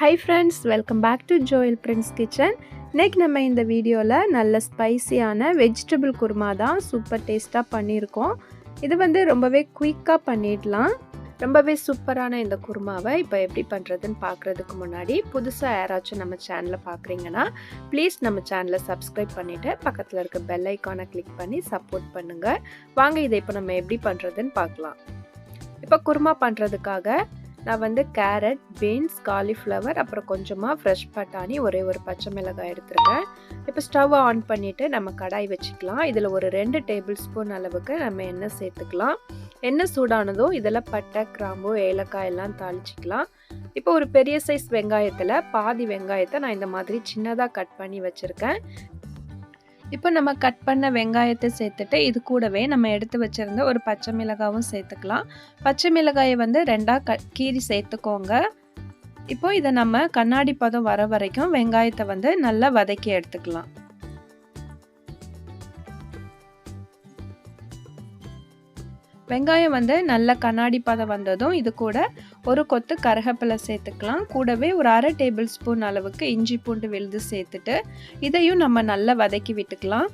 Hi friends, welcome back to Joel Prince Kitchen. இன்னைக்கு நம்ம இந்த வீடியோல நல்ல ஸ்பைசியான வெஜிடபிள் குருமா தான் சூப்பர் டேஸ்டா பண்ணியிருக்கோம். இது ரொம்பவே குயிக்கா பண்ணிடலாம். ரொம்பவே சூப்பரான இந்த குருமாவை இப்போ எப்படி பண்ணுறதுன்னு பார்க்குறதுக்கு முன்னாடி புதுசாக யாராச்சும் நம்ம சேனலை பார்க்குறீங்கன்னா ப்ளீஸ் நம்ம சேனலை சப்ஸ்கிரைப் பண்ணிவிட்டு பக்கத்தில் இருக்க பெல் ஐக்கானை கிளிக் பண்ணி சப்போர்ட் பண்ணுங்கள். வாங்க இதை இப்போ நம்ம எப்படி பண்ணுறதுன்னு பார்க்கலாம். இப்போ குருமா பண்ணுறதுக்காக நான் கேரட், பீன்ஸ், காலிஃப்ளவர், அப்புறம் கொஞ்சமாக ஃப்ரெஷ் பட்டாணி, ஒரே ஒரு பச்சை மிளகாய் எடுத்துருக்கேன். இப்போ ஸ்டவ் ஆன் பண்ணிவிட்டு நம்ம கடாய் வச்சுக்கலாம். இதில் ஒரு 2 டேபிள் ஸ்பூன் அளவுக்கு நம்ம எண்ணெய் சேர்த்துக்கலாம். எண்ணெய் சூடானதும் இதில் பட்டை, கிராம்பு, ஏலக்காய் எல்லாம் தாளிச்சிக்கலாம். இப்போ ஒரு பெரிய சைஸ் வெங்காயத்தில் பாதி வெங்காயத்தை நான் இந்த மாதிரி சின்னதாக கட் பண்ணி வச்சுருக்கேன். இப்போ நம்ம கட் பண்ண வெங்காயத்தை சேர்த்துட்டு இது கூடவே நம்ம எடுத்து வச்சுருந்த ஒரு பச்சை மிளகாவும் சேர்த்துக்கலாம். பச்சை மிளகாயை 2ஆக கீறி சேர்த்துக்கோங்க. இப்போ இதை நம்ம கண்ணாடி பதம் வர வரைக்கும் வெங்காயத்தை நல்லா வதக்கி எடுத்துக்கலாம். வெங்காயம் நல்ல கண்ணாடி பதம் வந்ததும் இது கூட ஒரு கொத்து கருவேப்பிலை சேர்த்துக்கலாம். கூடவே ஒரு 1/2 டேபிள் ஸ்பூன் அளவுக்கு இஞ்சி பூண்டு விழுது சேர்த்துட்டு இதையும் நம்ம நல்லா வதக்கி விட்டுக்கலாம்.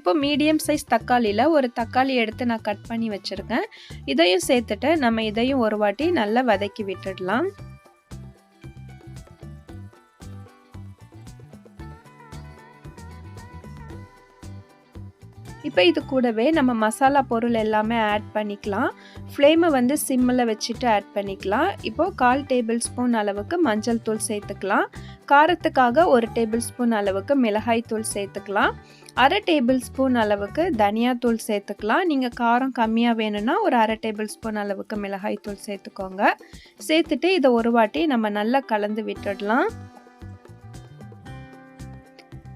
இப்போ மீடியம் சைஸ் தக்காளியில் ஒரு தக்காளி எடுத்து நான் கட் பண்ணி வச்சுருக்கேன். இதையும் சேர்த்துட்டு நம்ம இதையும் ஒரு வாட்டி நல்லா வதக்கி விட்டுடலாம். இப்போ இது கூடவே நம்ம மசாலா பொருள் எல்லாமே ஆட் பண்ணிக்கலாம். ஃப்ளேமை சிம்மில் வச்சுட்டு ஆட் பண்ணிக்கலாம். இப்போது 1/4 டேபிள் ஸ்பூன் அளவுக்கு மஞ்சள் தூள் சேர்த்துக்கலாம். காரத்துக்காக 1 டேபிள் ஸ்பூன் அளவுக்கு மிளகாய் தூள் சேர்த்துக்கலாம். 1/2 டேபிள் ஸ்பூன் அளவுக்கு தனியாத்தூள் சேர்த்துக்கலாம். நீங்கள் காரம் கம்மியாக வேணும்னா ஒரு 1/2 டேபிள் ஸ்பூன் அளவுக்கு மிளகாய் தூள் சேர்த்துக்கோங்க. சேர்த்துட்டு இதை ஒரு வாட்டி நம்ம நல்லா கலந்து விட்டுடலாம்.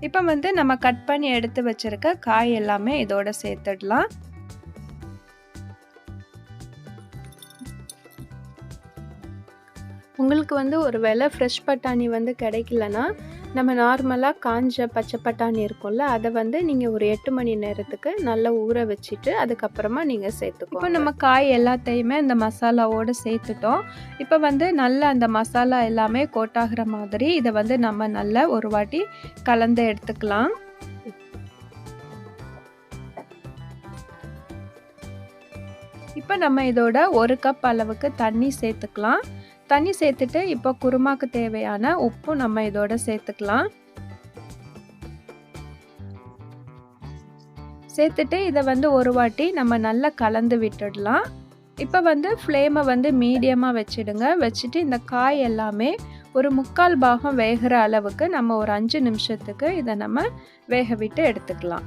இப்போ நம்ம கட் பண்ணி எடுத்து வச்சிருக்க காய் எல்லாமே இதோட சேர்த்துடலாம். உங்களுக்கு ஒருவேளை ஃப்ரெஷ் பட்டாணி கிடைக்கலனா நம்ம நார்மலாக காஞ்ச பச்சை பட்டாணி இருக்கும்ல, அதை நீங்கள் ஒரு 8 மணி நேரத்துக்கு நல்லா ஊற வச்சுட்டு அதுக்கப்புறமா நீங்கள் சேர்த்துக்கோங்க. இப்போ நம்ம காய் எல்லாத்தையுமே இந்த மசாலாவோடு சேர்த்துட்டோம். இப்போ நல்லா அந்த மசாலா எல்லாமே கோட்டாகிற மாதிரி இதை நம்ம நல்லா ஒரு வாட்டி கலந்து எடுத்துக்கலாம். இப்போ நம்ம இதோட 1 கப் அளவுக்கு தண்ணி சேர்த்துக்கலாம். தண்ணி சேர்த்துட்டு இப்போ குருமாக்கு தேவையான உப்பு நம்ம இதோட சேர்த்துக்கலாம். சேர்த்துட்டு இதை ஒரு வாட்டி நம்ம நல்லா கலந்து விட்டுடலாம். இப்போ ஃப்ளேமை மீடியமாக வச்சிடுங்க. வச்சுட்டு இந்த காய் எல்லாமே ஒரு 3/4 பாகம் வேகிற அளவுக்கு நம்ம ஒரு 5 நிமிஷத்துக்கு இதை நம்ம வேக விட்டு எடுத்துக்கலாம்.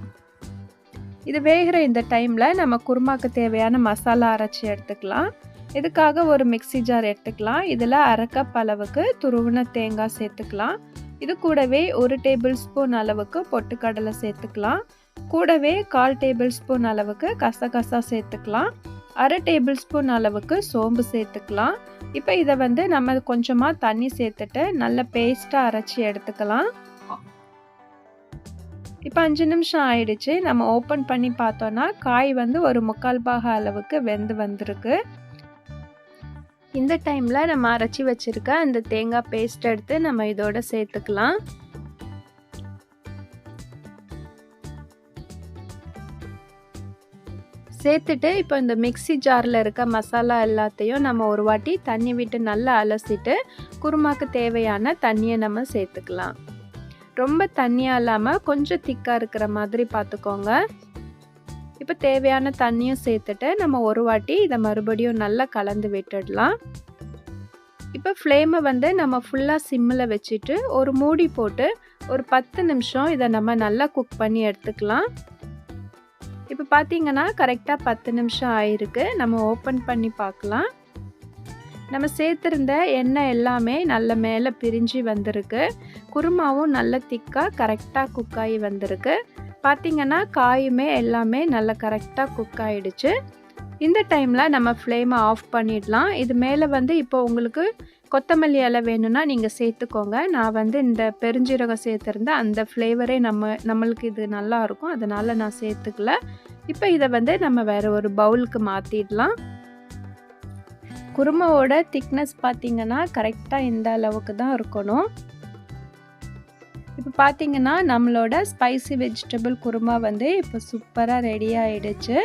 இது வேகிற இந்த டைமில் நம்ம குருமாக்கு தேவையான மசாலா அரைச்சி எடுத்துக்கலாம். இதுக்காக ஒரு மிக்ஸி ஜார் எடுத்துக்கலாம். இதில் 1/2 கப் அளவுக்கு துருவின தேங்காய் சேர்த்துக்கலாம். இது கூடவே 1 டேபிள் ஸ்பூன் அளவுக்கு பொட்டுக்கடலை சேர்த்துக்கலாம். கூடவே 1/4 டேபிள் ஸ்பூன் அளவுக்கு கசகசா சேர்த்துக்கலாம். 1/2 டேபிள் ஸ்பூன் அளவுக்கு சோம்பு சேர்த்துக்கலாம். இப்போ இதை நம்ம கொஞ்சமாக தண்ணி சேர்த்துட்டு நல்ல பேஸ்ட்டாக அரைச்சி எடுத்துக்கலாம். இப்போ 5 நிமிஷம் ஆயிடுச்சு. நம்ம ஓப்பன் பண்ணி பார்த்தோன்னா காய் ஒரு 3/4 பாகம் அளவுக்கு வெந்து வந்திருக்கு. இந்த டைமில் நம்ம அரைச்சி வச்சுருக்க அந்த தேங்காய் பேஸ்ட் எடுத்து நம்ம இதோட சேர்த்துக்கலாம். சேர்த்துட்டு இப்போ இந்த மிக்ஸி ஜாரில் இருக்க மசாலா எல்லாத்தையும் நம்ம ஒரு வாட்டி தண்ணி விட்டு நல்லா அலசிட்டு குருமாக்கு தேவையான தண்ணியை நம்ம சேர்த்துக்கலாம். ரொம்ப தண்ணியாக இல்லாமல் கொஞ்சம் திக்காக இருக்கிற மாதிரி பார்த்துக்கோங்க. இப்போ தேவையான தண்ணியும் சேர்த்துட்டு நம்ம ஒரு வாட்டி இதை மறுபடியும் நல்லா கலந்து விட்டுடலாம். இப்போ ஃப்ளேமை நம்ம ஃபுல்லாக சிம்மில் வச்சுட்டு ஒரு மூடி போட்டு ஒரு 10 நிமிஷம் இதை நம்ம நல்லா குக் பண்ணி எடுத்துக்கலாம். இப்போ பார்த்தீங்கன்னா கரெக்டாக 10 நிமிஷம் ஆயிருக்கு. நம்ம ஓப்பன் பண்ணி பார்க்கலாம். நம்ம சேர்த்துருந்த எண்ணெய் எல்லாமே நல்ல மேலே பிரிஞ்சு வந்திருக்கு. குருமாவும் நல்ல திக்காக கரெக்டாக குக் ஆகி வந்திருக்கு. பார்த்திங்கன்னா காயுமே எல்லாமே நல்லா கரெக்டாக குக் ஆகிடுச்சு. இந்த டைமில் நம்ம ஃப்ளேமை ஆஃப் பண்ணிடலாம். இது மேலே இப்போ உங்களுக்கு கொத்தமல்லி இலை வேணும்னா நீங்கள் சேர்த்துக்கோங்க. நான் இந்த பெருஞ்சீரகம் சேர்த்துருந்தேன். அந்த ஃப்ளேவரே நம்மளுக்கு இது நல்லாயிருக்கும், அதனால் நான் சேர்த்துக்கல. இப்போ இதை வந்து நம்ம வேறு ஒரு பவுலுக்கு மாற்றிடலாம். குருமாவோட திக்னஸ் பார்த்திங்கன்னா கரெக்டாக இந்த அளவுக்கு தான் இருக்கணும். இப்போ பார்த்திங்கன்னா நம்மளோட ஸ்பைசி வெஜிடபிள் குருமா வந்து இப்போ சூப்பராக ரெடி ஆகிடுச்சு.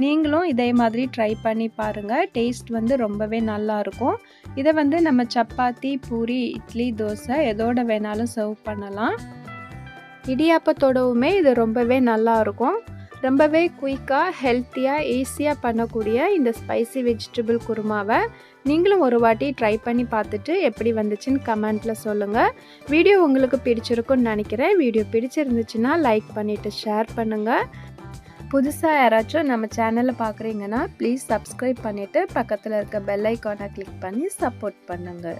நீங்களும் இதே மாதிரி ட்ரை பண்ணி பாருங்கள். டேஸ்ட் வந்து ரொம்பவே நல்லாயிருக்கும். இதை வந்து நம்ம சப்பாத்தி, பூரி, இட்லி, தோசை எதோட வேணாலும் சர்வ் பண்ணலாம். இடியாப்பத்தோடவுமே இது ரொம்பவே நல்லாயிருக்கும். ரொம்பவே குயிக்காக, ஹெல்த்தியாக, ஈஸியாக பண்ணக்கூடிய இந்த ஸ்பைசி வெஜிடபிள் குருமாவை நீங்களும் ஒரு வாட்டி ட்ரை பண்ணி பார்த்துட்டு எப்படி வந்துச்சுன்னு கமெண்ட்டில் சொல்லுங்கள். வீடியோ உங்களுக்கு பிடிச்சிருக்குன்னு நினைக்கிறேன். வீடியோ பிடிச்சிருந்துச்சுன்னா லைக் பண்ணிவிட்டு ஷேர் பண்ணுங்கள். புதுசாக யாராச்சும் நம்ம சேனலை பார்க்குறீங்கன்னா ப்ளீஸ் சப்ஸ்கிரைப் பண்ணிவிட்டு பக்கத்தில் இருக்க பெல் ஐக்கானை கிளிக் பண்ணி சப்போர்ட் பண்ணுங்கள்.